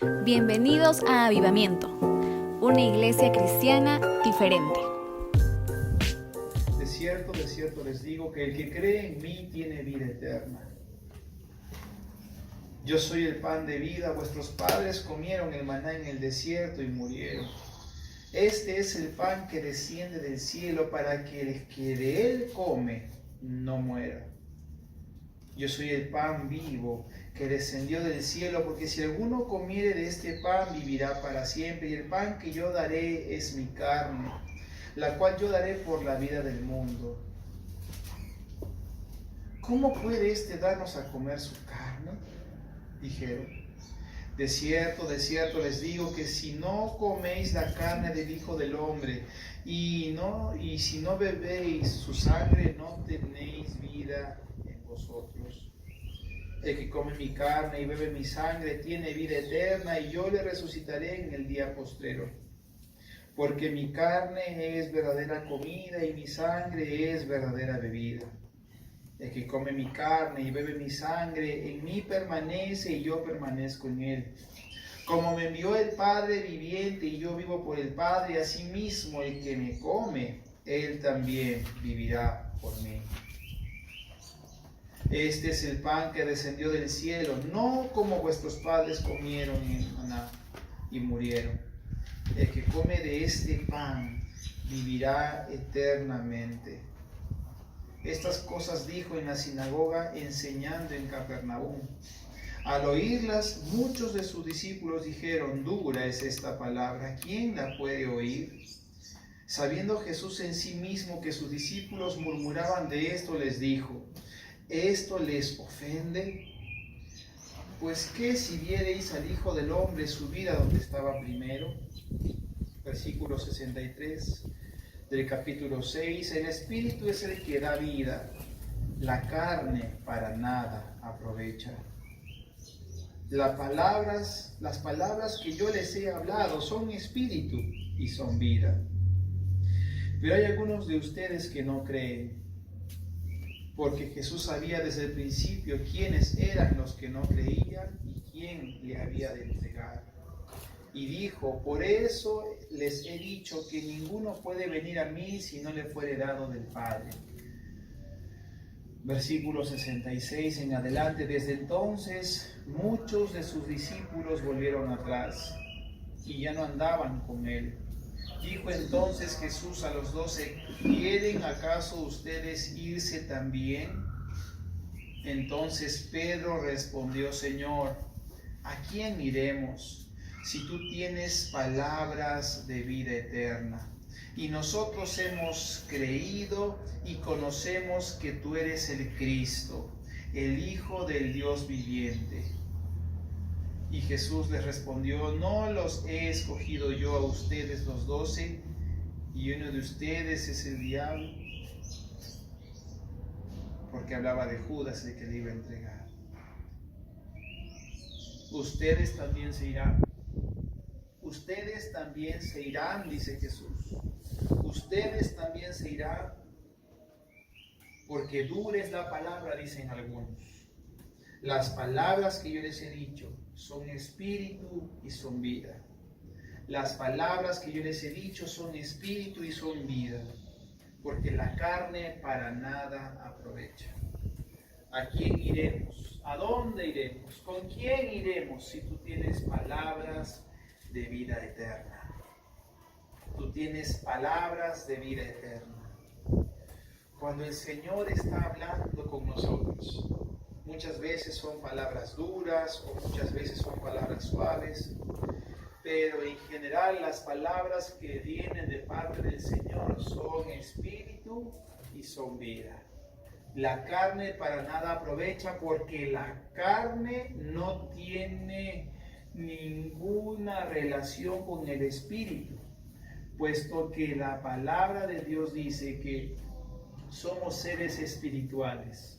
Bienvenidos a Avivamiento, una iglesia cristiana diferente. De cierto les digo que el que cree en mí tiene vida eterna. Yo soy el pan de vida, vuestros padres comieron el maná en el desierto y murieron. Este es el pan que desciende del cielo para que el que de él come no muera. Yo soy el pan vivo que descendió del cielo, porque si alguno comiere de este pan vivirá para siempre. Y el pan que yo daré es mi carne, la cual yo daré por la vida del mundo. ¿Cómo puede éste darnos a comer su carne? Dijeron. De cierto les digo que si no coméis la carne del Hijo del Hombre y si no bebéis su sangre, no tenéis vida en vosotros. El que come mi carne y bebe mi sangre tiene vida eterna, y yo le resucitaré en el día postrero. Porque mi carne es verdadera comida y mi sangre es verdadera bebida. El que come mi carne y bebe mi sangre, en mí permanece y yo permanezco en él. Como me envió el Padre viviente y yo vivo por el Padre, asimismo el que me come, él también vivirá por mí. Este es el pan que descendió del cielo, no como vuestros padres comieron en maná y murieron. El que come de este pan vivirá eternamente. Estas cosas dijo en la sinagoga, enseñando en Capernaum. Al oírlas, muchos de sus discípulos dijeron: dura es esta palabra, ¿quién la puede oír? Sabiendo Jesús en sí mismo que sus discípulos murmuraban de esto, les dijo: ¿esto les ofende? Pues qué si viereis al Hijo del Hombre subir a donde estaba primero. Versículo 63 del capítulo 6. El Espíritu es el que da vida, la carne para nada aprovecha. Las palabras que yo les he hablado son espíritu y son vida. Pero hay algunos de ustedes que no creen, porque Jesús sabía desde el principio quiénes eran los que no creían y quién le había de entregar. Y dijo: por eso les he dicho que ninguno puede venir a mí si no le fuere dado del Padre. Versículo 66 en adelante. Desde entonces muchos de sus discípulos volvieron atrás y ya no andaban con él. Dijo entonces Jesús a los 12: ¿quieren acaso ustedes irse también? Entonces Pedro respondió: Señor, ¿a quién iremos? Si tú tienes palabras de vida eterna. Y nosotros hemos creído y conocemos que tú eres el Cristo, el Hijo del Dios viviente. Y Jesús les respondió: no los he escogido yo a ustedes los 12, y uno de ustedes es el diablo. Porque hablaba de Judas, el que le iba a entregar. Ustedes también se irán. Ustedes también se irán, dice Jesús. Ustedes también se irán, porque dura es la palabra, dicen algunos. Las palabras que yo les he dicho son espíritu y son vida. Las palabras que yo les he dicho son espíritu y son vida, porque la carne para nada aprovecha. ¿A quién iremos? ¿A dónde iremos? ¿Con quién iremos si tú tienes palabras de vida eterna? Tú tienes palabras de vida eterna. Cuando el Señor está hablando con nosotros, muchas veces son palabras duras o muchas veces son palabras suaves, pero en general las palabras que vienen de parte del Señor son espíritu y son vida. La carne para nada aprovecha, porque la carne no tiene ninguna relación con el espíritu, puesto que la palabra de Dios dice que somos seres espirituales.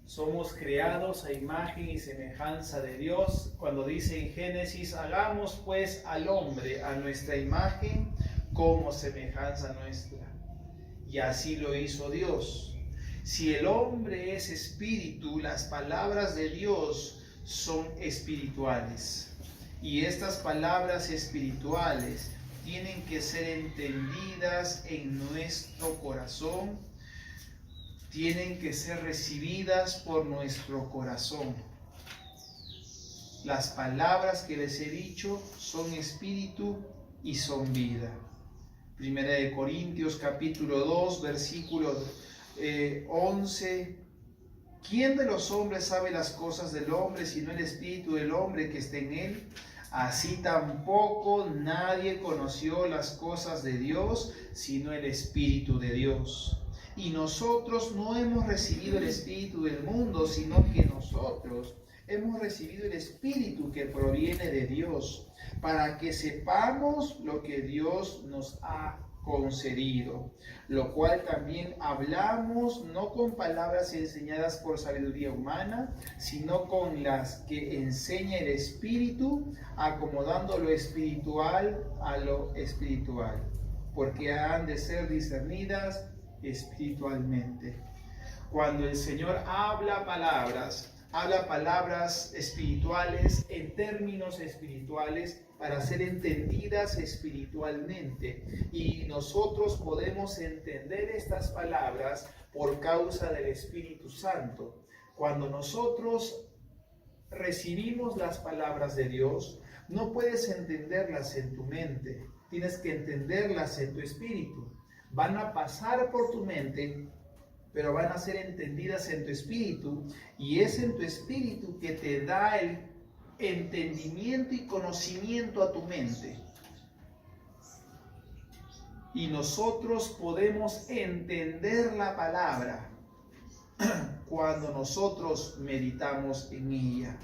Somos creados a imagen y semejanza de Dios, cuando dice en Génesis: hagamos pues al hombre a nuestra imagen como semejanza nuestra. Y así lo hizo Dios. Si el hombre es espíritu, las palabras de Dios son espirituales. Y estas palabras espirituales tienen que ser entendidas en nuestro corazón, tienen que ser recibidas por nuestro corazón. Las palabras que les he dicho son espíritu y son vida. Primera de Corintios capítulo 2, versículo 11. ¿Quién de los hombres sabe las cosas del hombre sino el espíritu del hombre que está en él? Así tampoco nadie conoció las cosas de Dios sino el Espíritu de Dios. Y nosotros no hemos recibido el espíritu del mundo, sino que nosotros hemos recibido el Espíritu que proviene de Dios, para que sepamos lo que Dios nos ha concedido, lo cual también hablamos no con palabras enseñadas por sabiduría humana, sino con las que enseña el Espíritu, acomodando lo espiritual a lo espiritual, porque han de ser discernidas espiritualmente. Cuando el Señor habla palabras espirituales en términos espirituales para ser entendidas espiritualmente, y nosotros podemos entender estas palabras por causa del Espíritu Santo. Cuando nosotros recibimos las palabras de Dios, no puedes entenderlas en tu mente, tienes que entenderlas en tu espíritu. Van a pasar por tu mente, pero van a ser entendidas en tu espíritu, y es en tu espíritu que te da el entendimiento y conocimiento a tu mente. Y nosotros podemos entender la palabra cuando nosotros meditamos en ella.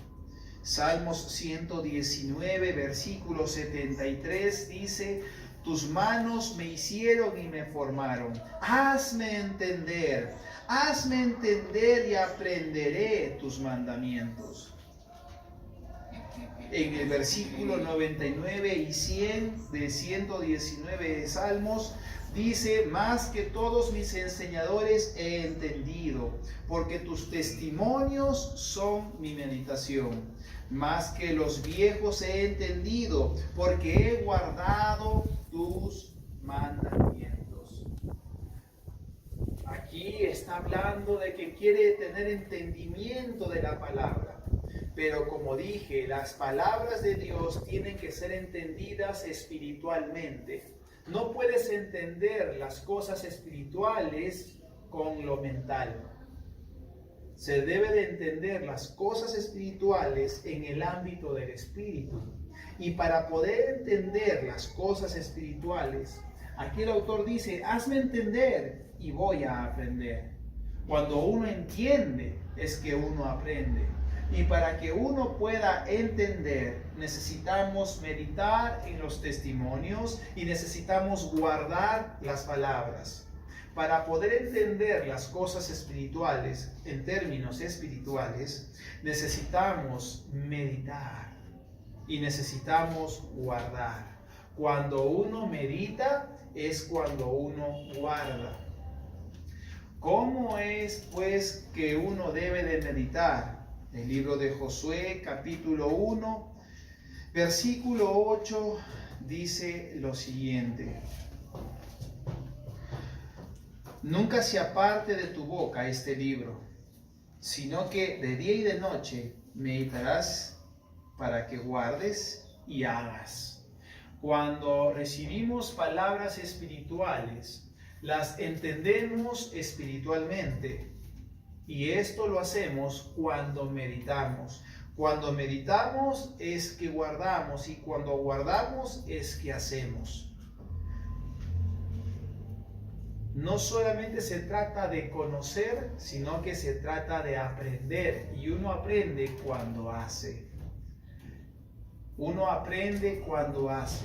Salmos 119, versículo 73 dice: tus manos me hicieron y me formaron. Hazme entender y aprenderé tus mandamientos. En el versículo 99 y 100 de 119 de Salmos dice: más que todos mis enseñadores he entendido, porque tus testimonios son mi meditación. Más que los viejos he entendido, porque he guardado tus mandamientos. Aquí está hablando de que quiere tener entendimiento de la palabra. Pero como dije, las palabras de Dios tienen que ser entendidas espiritualmente. No puedes entender las cosas espirituales con lo mental. Se debe de entender las cosas espirituales en el ámbito del espíritu. Y para poder entender las cosas espirituales, aquí el autor dice: hazme entender y voy a aprender. Cuando uno entiende es que uno aprende. Y para que uno pueda entender, necesitamos meditar en los testimonios y necesitamos guardar las palabras. Para poder entender las cosas espirituales, en términos espirituales, necesitamos meditar y necesitamos guardar. Cuando uno medita es cuando uno guarda. ¿Cómo es pues que uno debe de meditar? El libro de Josué, capítulo 1, versículo 8, dice lo siguiente: nunca se aparte de tu boca este libro, sino que de día y de noche meditarás para que guardes y hagas. Cuando recibimos palabras espirituales, las entendemos espiritualmente. Y esto lo hacemos cuando meditamos. Cuando meditamos es que guardamos, y cuando guardamos es que hacemos. No solamente se trata de conocer, sino que se trata de aprender. Y uno aprende cuando hace. Uno aprende cuando hace.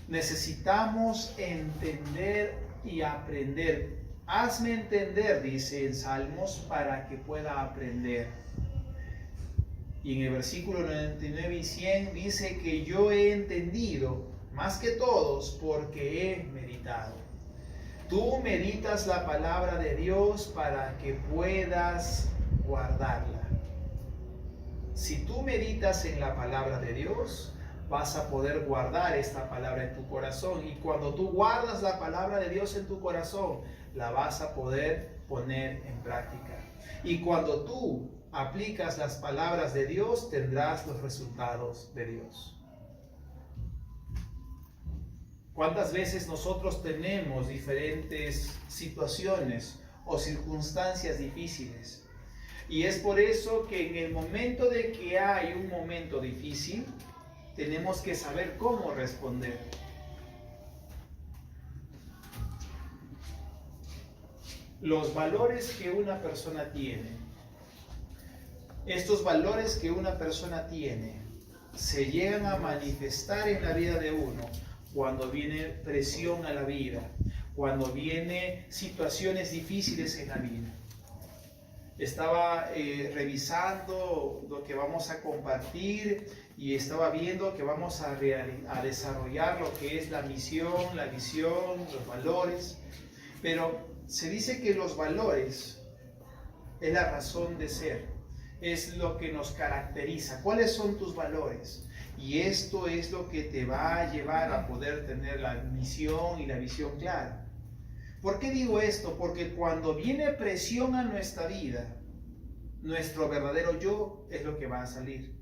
Necesitamos entender y aprender. Hazme entender, dice en Salmos, para que pueda aprender. Y en el versículo 99 y 100 dice que yo he entendido más que todos porque he meditado. Tú meditas la palabra de Dios para que puedas guardarla. Si tú meditas en la palabra de Dios, vas a poder guardar esta palabra en tu corazón. Y cuando tú guardas la palabra de Dios en tu corazón, la vas a poder poner en práctica. Y cuando tú aplicas las palabras de Dios, tendrás los resultados de Dios. ¿Cuántas veces nosotros tenemos diferentes situaciones o circunstancias difíciles? Y es por eso que en el momento de que hay un momento difícil, tenemos que saber cómo responder. Los valores que una persona tiene, estos valores que una persona tiene, se llegan a manifestar en la vida de uno cuando viene presión a la vida, cuando viene situaciones difíciles en la vida. Estaba revisando lo que vamos a compartir y estaba viendo que vamos a desarrollar lo que es la misión, la visión, los valores. Pero se dice que los valores es la razón de ser, es lo que nos caracteriza. ¿Cuáles son tus valores? Y esto es lo que te va a llevar a poder tener la misión y la visión clara. ¿Por qué digo esto? Porque cuando viene presión a nuestra vida, nuestro verdadero yo es lo que va a salir.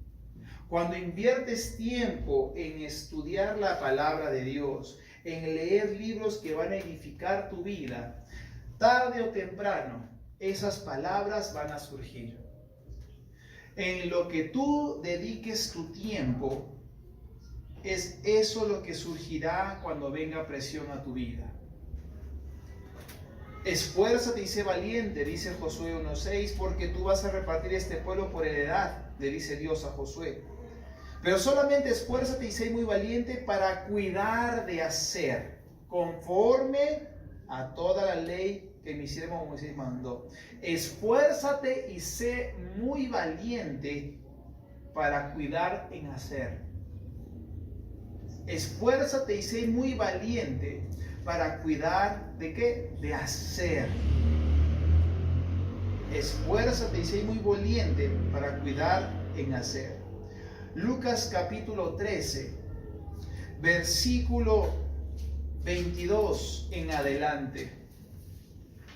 Cuando inviertes tiempo en estudiar la palabra de Dios, en leer libros que van a edificar tu vida, tarde o temprano, esas palabras van a surgir. En lo que tú dediques tu tiempo, es eso lo que surgirá cuando venga presión a tu vida. Esfuérzate y sé valiente, dice Josué 1:6, porque tú vas a repartir este pueblo por heredad, le dice Dios a Josué. Pero solamente esfuérzate y sé muy valiente para cuidar de hacer conforme a toda la ley que mi siervo Moisés mandó. Esfuérzate y sé muy valiente para cuidar en hacer. Esfuérzate y sé muy valiente para cuidar ¿de qué? De hacer. Esfuérzate y sé muy valiente para cuidar en hacer. Lucas capítulo 13, versículo 22 en adelante.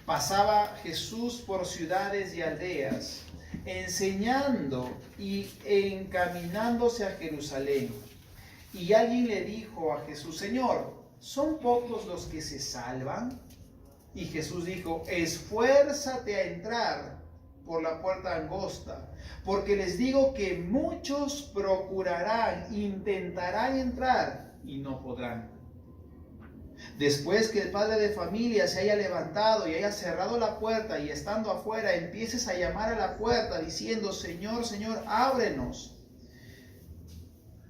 Pasaba Jesús por ciudades y aldeas, enseñando y encaminándose a Jerusalén. Y alguien le dijo a Jesús: Señor, ¿son pocos los que se salvan? Y Jesús dijo: esfuérzate a entrar por la puerta angosta, porque les digo que muchos procurarán, intentarán entrar y no podrán. Después que el padre de familia se haya levantado y haya cerrado la puerta, y estando afuera empieces a llamar a la puerta diciendo: Señor, Señor, ábrenos.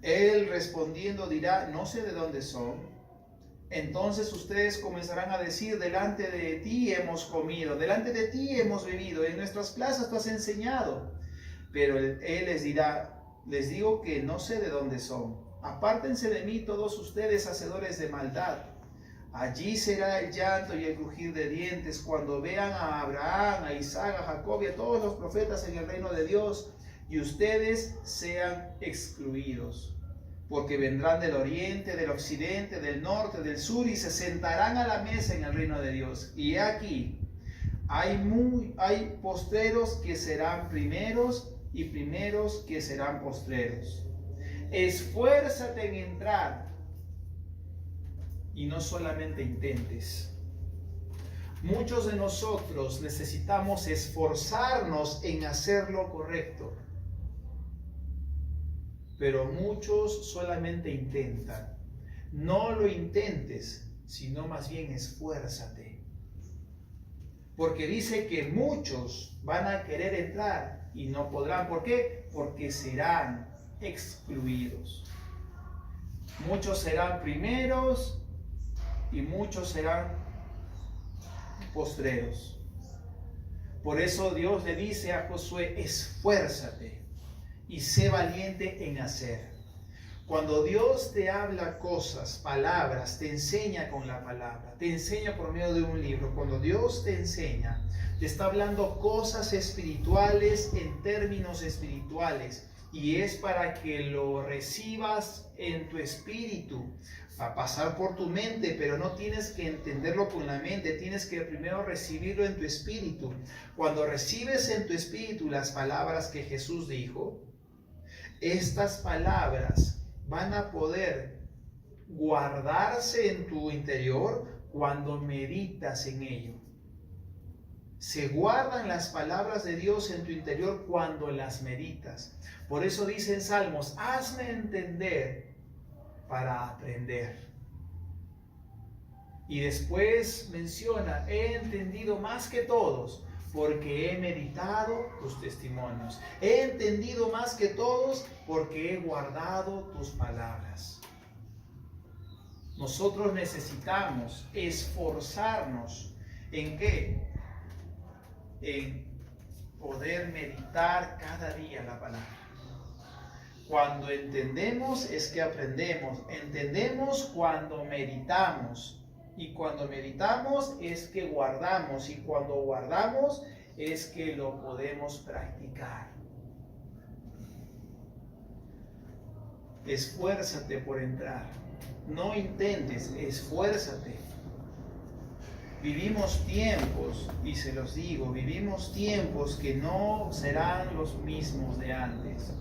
Él respondiendo dirá: no sé de dónde son. Entonces ustedes comenzarán a decir: delante de ti hemos comido, delante de ti hemos bebido, en nuestras plazas tú has enseñado. Pero él les dirá: les digo que no sé de dónde son. Apártense de mí todos ustedes, hacedores de maldad. Allí será el llanto y el crujir de dientes cuando vean a Abraham, a Isaac, a Jacob y a todos los profetas en el reino de Dios, y ustedes sean excluidos. Porque vendrán del oriente, del occidente, del norte, del sur, y se sentarán a la mesa en el reino de Dios. Y aquí hay postreros que serán primeros, y primeros que serán postreros. Esfuérzate en entrar, y no solamente intentes. Muchos de nosotros necesitamos esforzarnos en hacer lo correcto, pero muchos solamente intentan. No lo intentes, sino más bien esfuérzate. Porque dice que muchos van a querer entrar y no podrán. ¿Por qué? Porque serán excluidos. Muchos serán primeros y muchos serán postreros. Por eso Dios le dice a Josué: esfuérzate y sé valiente en hacer. Cuando Dios te habla cosas, palabras, te enseña con la palabra, te enseña por medio de un libro. Cuando Dios te enseña, te está hablando cosas espirituales en términos espirituales. y es para que lo recibas en tu espíritu. Va a pasar por tu mente, pero no tienes que entenderlo con la mente, tienes que primero recibirlo en tu espíritu. Cuando recibes en tu espíritu las palabras que Jesús dijo, estas palabras van a poder guardarse en tu interior cuando meditas en ello. Se guardan las palabras de Dios en tu interior cuando las meditas. Por eso dice en Salmos, hazme entender para aprender. Y después menciona, he entendido más que todos, porque he meditado tus testimonios. He entendido más que todos, porque he guardado tus palabras. Nosotros necesitamos esforzarnos ¿en qué? En poder meditar cada día la palabra. Cuando entendemos es que aprendemos. Entendemos cuando meditamos. Y cuando meditamos es que guardamos. Y cuando guardamos es que lo podemos practicar. Esfuérzate por entrar. No intentes, esfuérzate. Vivimos tiempos, y se los digo, vivimos tiempos que no serán los mismos de antes.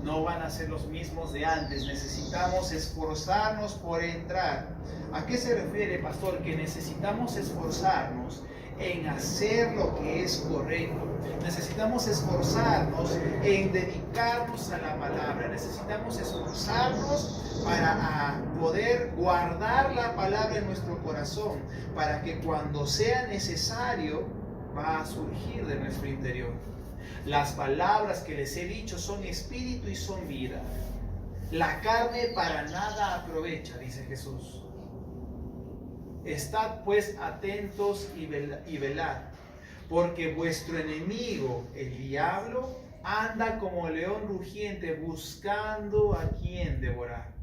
No van a ser los mismos de antes. Necesitamos esforzarnos por entrar. ¿A qué se refiere, pastor? Que necesitamos esforzarnos en hacer lo que es correcto. Necesitamos esforzarnos en dedicarnos a la palabra. Necesitamos esforzarnos para poder guardar la palabra en nuestro corazón, para que cuando sea necesario va a surgir de nuestro interior. Las palabras que les he dicho son espíritu y son vida. La carne para nada aprovecha, dice Jesús. Estad pues atentos y velad, porque vuestro enemigo, el diablo, anda como león rugiente buscando a quien devorar,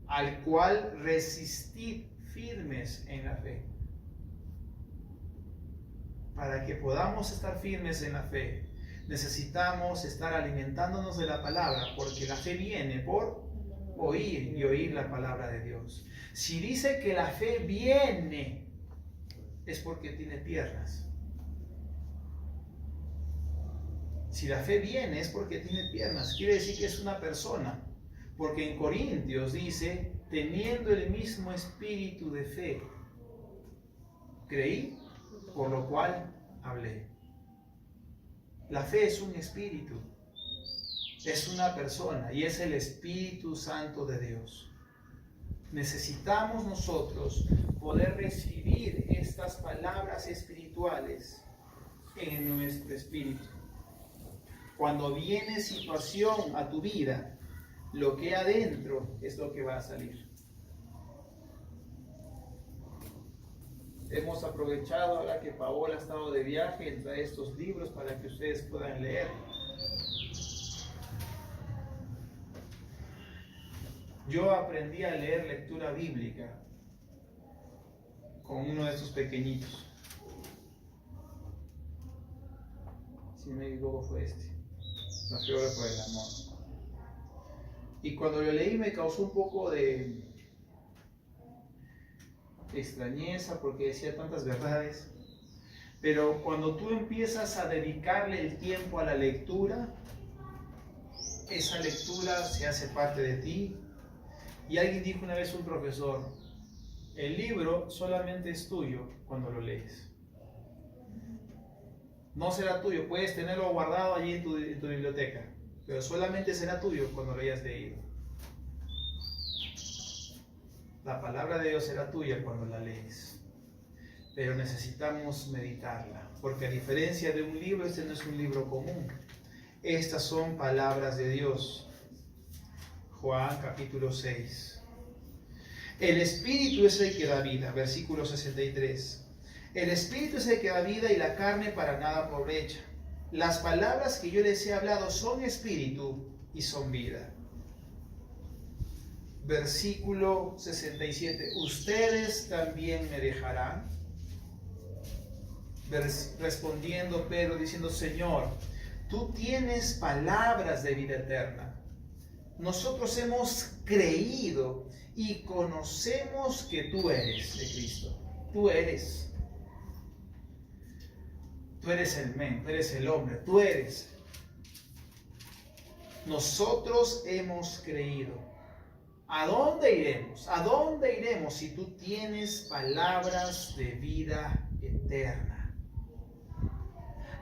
al cual resistid firmes en la fe. Para que podamos estar firmes en la fe, necesitamos estar alimentándonos de la palabra, porque la fe viene por oír y oír la palabra de Dios. Si dice que la fe viene, es porque tiene piernas. Si la fe viene, es porque tiene piernas. Quiere decir que es una persona. Porque en Corintios dice, teniendo el mismo espíritu de fe, creí, por lo cual hablé. La fe es un espíritu, es una persona y es el Espíritu Santo de Dios. Necesitamos nosotros poder recibir estas palabras espirituales en nuestro espíritu. Cuando viene situación a tu vida, lo que hay adentro es lo que va a salir. Hemos aprovechado ahora que Paola ha estado de viaje en traer estos libros para que ustedes puedan leer. Yo aprendí a leer lectura bíblica con uno de estos pequeñitos. Si no me equivoco fue este. La flor por el amor. Y cuando lo leí me causó un poco de extrañeza porque decía tantas verdades, pero cuando tú empiezas a dedicarle el tiempo a la lectura, esa lectura se hace parte de ti. Y alguien dijo una vez, un profesor, el libro solamente es tuyo cuando lo lees. No será tuyo, puedes tenerlo guardado allí en tu biblioteca, pero solamente será tuyo cuando lo hayas leído. La palabra de Dios será tuya cuando la lees, pero necesitamos meditarla, porque a diferencia de un libro, este no es un libro común. Estas son palabras de Dios. Juan capítulo 6. El Espíritu es el que da vida, versículo 63. El Espíritu es el que da vida y la carne para nada aprovecha. Las palabras que yo les he hablado son Espíritu y son vida. Versículo 67. ¿Ustedes también me dejarán? Respondiendo Pedro diciendo, Señor, Tú tienes palabras de vida eterna. Nosotros hemos creído y conocemos que tú eres de Cristo. Tú eres. Tú eres el men, tú eres el hombre, tú eres. Nosotros hemos creído. ¿A dónde iremos? ¿A dónde iremos si tú tienes palabras de vida eterna?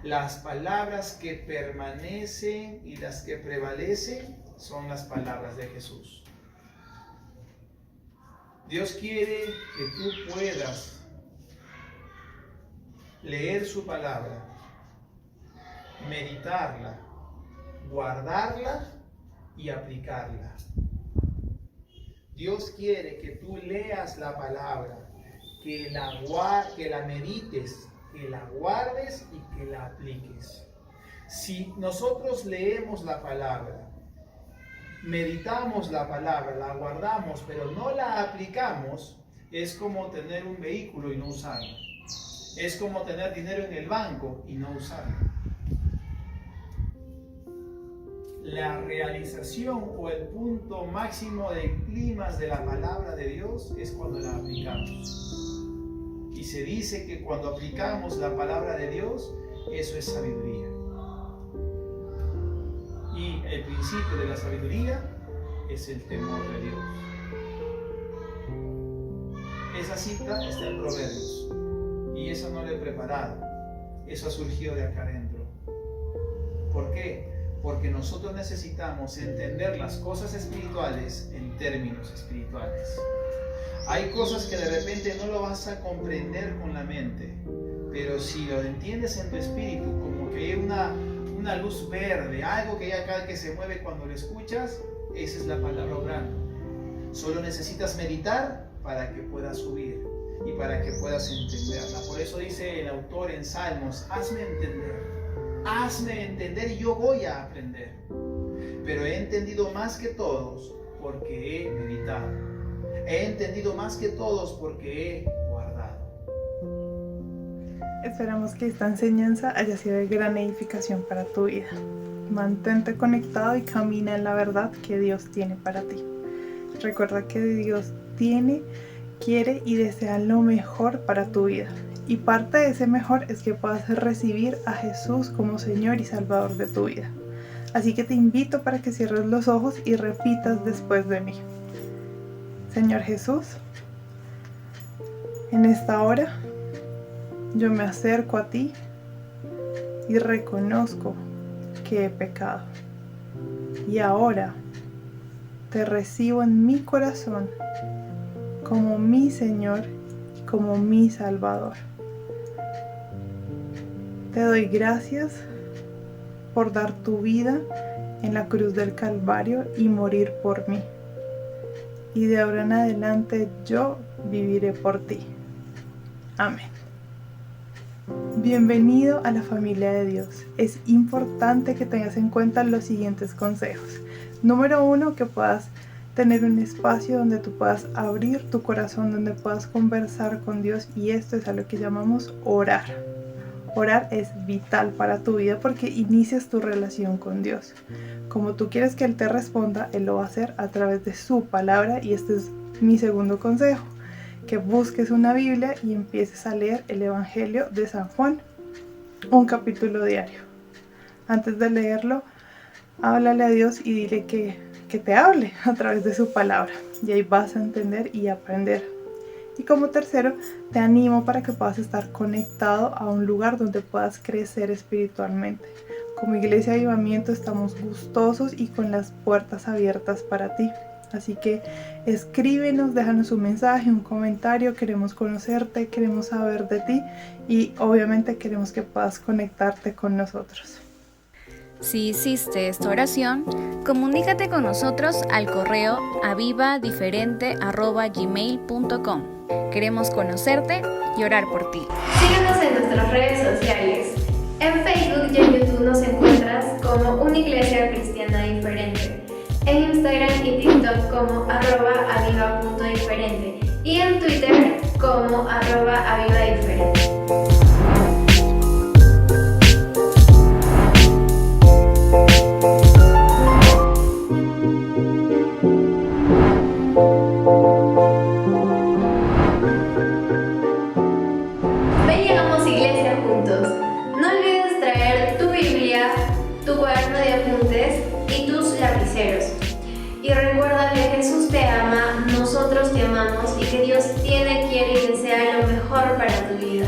Las palabras que permanecen y las que prevalecen son las palabras de Jesús. Dios quiere que tú puedas leer su palabra, meditarla, guardarla y aplicarla. Dios quiere que tú leas la palabra, que la medites, que la guardes y que la apliques. Si nosotros leemos la palabra, meditamos la palabra, la guardamos, pero no la aplicamos, es como tener un vehículo y no usarlo. Es como tener dinero en el banco y no usarlo. La realización o el punto máximo de clímax de la palabra de Dios es cuando la aplicamos. Y se dice que cuando aplicamos la palabra de Dios, eso es sabiduría. Y el principio de la sabiduría es el temor de Dios. Esa cita está en Proverbios. Y eso no lo he preparado. Eso ha surgido de acá adentro. ¿Por qué? Porque nosotros necesitamos entender las cosas espirituales en términos espirituales. Hay cosas que de repente no lo vas a comprender con la mente, pero si lo entiendes en tu espíritu, como que hay una luz verde, algo que hay acá que se mueve cuando lo escuchas, esa es la palabra obrando. Solo necesitas meditar para que puedas subir y para que puedas entenderla. Por eso dice el autor en Salmos, hazme entender y yo voy a aprender. Pero he entendido más que todos porque he meditado. He entendido más que todos porque he guardado. Esperamos que esta enseñanza haya sido de gran edificación para tu vida. Mantente conectado y camina en la verdad que Dios tiene para ti. Recuerda que Dios quiere y desea lo mejor para tu vida. Y parte de ese mejor es que puedas recibir a Jesús como Señor y Salvador de tu vida. Así que te invito para que cierres los ojos y repitas después de mí. Señor Jesús, en esta hora yo me acerco a ti y reconozco que he pecado. Y ahora te recibo en mi corazón como mi Señor y como mi Salvador. Te doy gracias por dar tu vida en la cruz del Calvario y morir por mí. Y de ahora en adelante yo viviré por ti. Amén. Bienvenido a la familia de Dios. Es importante que tengas en cuenta los siguientes consejos. Número 1, que puedas tener un espacio donde tú puedas abrir tu corazón, donde puedas conversar con Dios, y esto es a lo que llamamos orar. Orar es vital para tu vida porque inicias tu relación con Dios. Como tú quieres que Él te responda, Él lo va a hacer a través de su palabra, y este es mi segundo consejo, que busques una Biblia y empieces a leer el Evangelio de San Juan, un capítulo diario. Antes de leerlo, háblale a Dios y dile que te hable a través de su palabra, y ahí vas a entender y aprender. Y como tercero, te animo para que puedas estar conectado a un lugar donde puedas crecer espiritualmente. Como Iglesia Avivamiento estamos gustosos y con las puertas abiertas para ti. Así que escríbenos, déjanos un mensaje, un comentario, queremos conocerte, queremos saber de ti y obviamente queremos que puedas conectarte con nosotros. Si hiciste esta oración, comunícate con nosotros al correo avivadiferente@gmail.com. Queremos conocerte y orar por ti. Síguenos en nuestras redes sociales. En Facebook y en YouTube nos encuentras como Una Iglesia Cristiana Diferente. En Instagram y TikTok como @aviva.diferente. Y en Twitter como @avivadiferente. tu cuaderno de apuntes y tus lapiceros. Y recuerda que Jesús te ama, nosotros te amamos y que Dios tiene, quiere y desea lo mejor para tu vida.